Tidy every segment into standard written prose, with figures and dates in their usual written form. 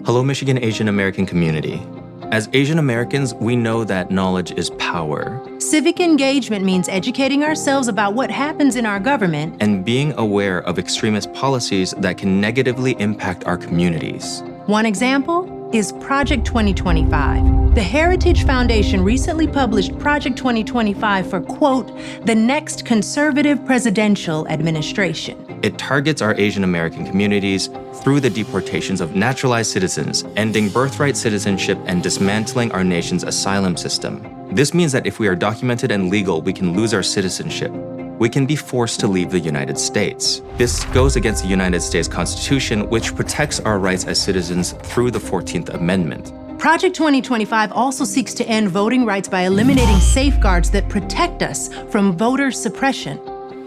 Hello, Michigan Asian American community. As Asian Americans, we know that knowledge is power. Civic engagement means educating ourselves about what happens in our government And being aware of extremist policies that can negatively impact our communities. One example is Project 2025. The Heritage Foundation recently published Project 2025 for, quote, the next conservative presidential administration. It targets our Asian American communities through the deportations of naturalized citizens, ending birthright citizenship, and dismantling our nation's asylum system. This means that if we are documented and legal, we can lose our citizenship. We can be forced to leave the United States. This goes against the United States Constitution, which protects our rights as citizens through the 14th Amendment. Project 2025 also seeks to end voting rights by eliminating safeguards that protect us from voter suppression.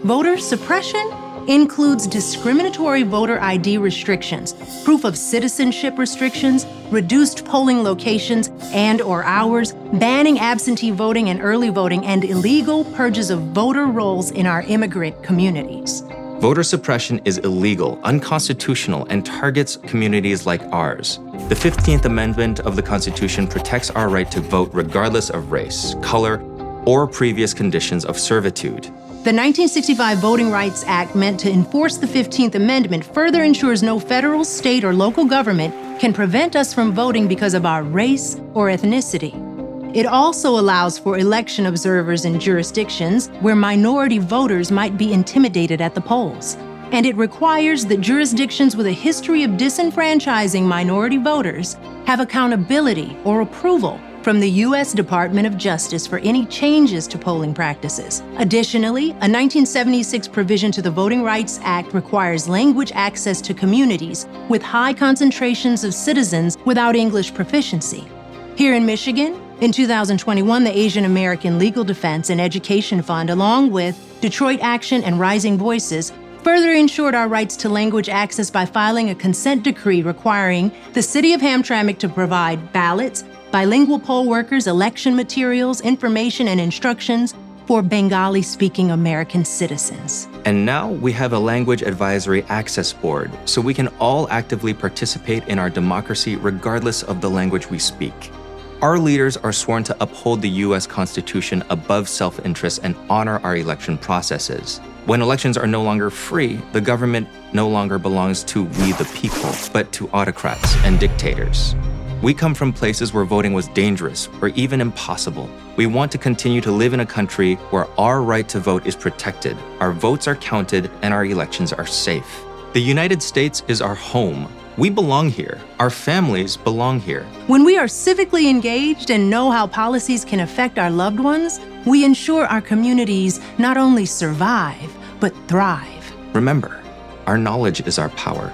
Voter suppression includes discriminatory voter ID restrictions, proof of citizenship restrictions, reduced polling locations and/or hours, banning absentee voting and early voting, and illegal purges of voter rolls in our immigrant communities. Voter suppression is illegal, unconstitutional, and targets communities like ours. The 15th Amendment of the Constitution protects our right to vote regardless of race, color, or previous conditions of servitude. The 1965 Voting Rights Act, meant to enforce the 15th Amendment, further ensures no federal, state, or local government can prevent us from voting because of our race or ethnicity. It also allows for election observers in jurisdictions where minority voters might be intimidated at the polls. And it requires that jurisdictions with a history of disenfranchising minority voters have accountability or approval from the U.S. Department of Justice for any changes to polling practices. Additionally, a 1976 provision to the Voting Rights Act requires language access to communities with high concentrations of citizens without English proficiency. Here in Michigan, in 2021, the Asian American Legal Defense and Education Fund, along with Detroit Action and Rising Voices, further ensured our rights to language access by filing a consent decree requiring the City of Hamtramck to provide ballots, bilingual poll workers, election materials, information, and instructions for Bengali-speaking American citizens. And now we have a Language Advisory Access Board, so we can all actively participate in our democracy regardless of the language we speak. Our leaders are sworn to uphold the U.S. Constitution above self-interest and honor our election processes. When elections are no longer free, the government no longer belongs to we the people, but to autocrats and dictators. We come from places where voting was dangerous or even impossible. We want to continue to live in a country where our right to vote is protected, our votes are counted, and our elections are safe. The United States is our home. We belong here. Our families belong here. When we are civically engaged and know how policies can affect our loved ones, we ensure our communities not only survive, but thrive. Remember, our knowledge is our power.